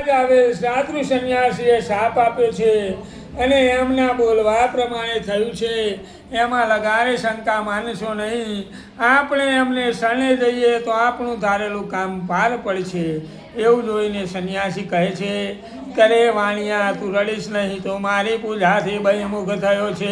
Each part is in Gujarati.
આવે સાધુ સંન્યાસીએ શાપ આપ્યો છે અને એમના બોલવા પ્રમાણે થયું છે, એમાં લગારે શંકા માનશો નહીં. આપણે એમને શરણે જઈએ તો આપણું ધારેલું કામ પાર પડશે. એવું જોઈને સંન્યાસી કહે છે, કરે વાણિયા, તું રડીશ નહીં તો મારી પૂજાથી બહિર્મુખ થયો છે,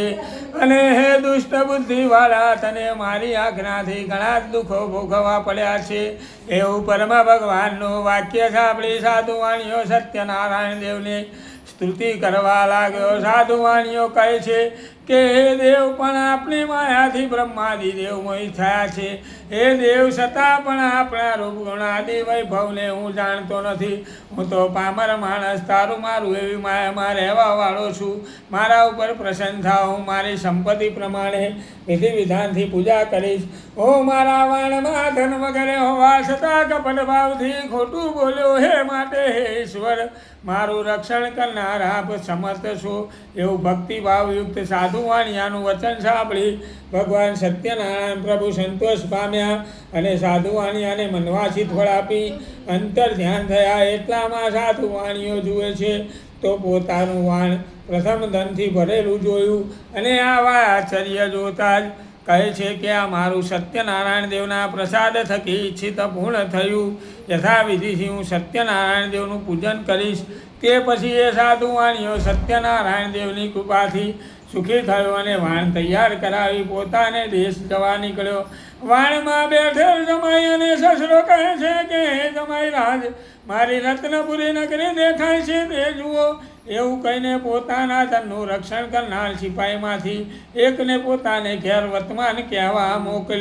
અને હે દુષ્ટ બુદ્ધિવાળા, તને મારી આજ્ઞાથી ઘણા જ દુઃખો ભોગવવા પડ્યા છે. એવું પરમ ભગવાનનું વાક્ય સાંભળી સાધુ વાણીઓ સત્યનારાયણ દેવને સ્તુતિ કરવા લાગ્યો. સાધુ વાણીઓ કહે છે કે હે દેવ, પણ આપણી માયાથી બ્રહ્માદિ દેવ મોહિત થયા છે. હે દેવ, છતાં પણ આપણા રૂપ ગુણ આદિ વૈભવને હું જાણતો નથી. હું તો પામર માણસ, તારું મારું એવી માયામાં રહેવાવાળો છું. મારા ઉપર પ્રસન્ન થાવ, હું મારી સંપત્તિ પ્રમાણે વિધિ વિધાનથી પૂજા કરીશ. હું મારા વાણમાં ધન વગેરે હોવા છતાં કપટ ભાવથી ખોટું બોલ્યો, હે માટે હે ઈશ્વર, મારું રક્ષણ કરનાર આપ સમર્થ છો. એવું ભક્તિભાવયુક્ત સાધુ વાણિયાનું વચન સાંભળી ભગવાન સત્યનારાયણ પ્રભુ સંતોષ પામ્યા અને સાધુ વાણિયાને મનવાસિત ફળ આપી અંતર ધ્યાન થયા. એટલામાં સાધુ વાણીઓ જુએ છે તો પોતાનું વાણ પ્રથમ ધનથી ભરેલું જોયું, અને આવા આશ્ચર્ય જોતા જ કહે છે કે આ મારું સત્યનારાયણ દેવના પ્રસાદ થકી ઈચ્છિત પૂર્ણ થયું. યથાવિધિથી હું સત્યનારાયણ દેવનું પૂજન કરીશ. તે પછી એ સાધુ વાણીઓ સત્યનારાયણ દેવની કૃપાથી સુખી થયો અને વાણ તૈયાર કરાવી પોતાને દેશ જવા નીકળ્યો. વાણમાં બેઠેલ જમાઈ અને સસરો કહે છે કે હે જમાઈ રાજ, મારી રત્નપુરી નગરી દેખાય છે, તે જુઓ. એવું કહીને પોતાના ધનનું રક્ષણ કરનાર સિપાહીમાંથી એકને પોતાને ઘેર વર્તમાન કહેવા મોકલ્યો.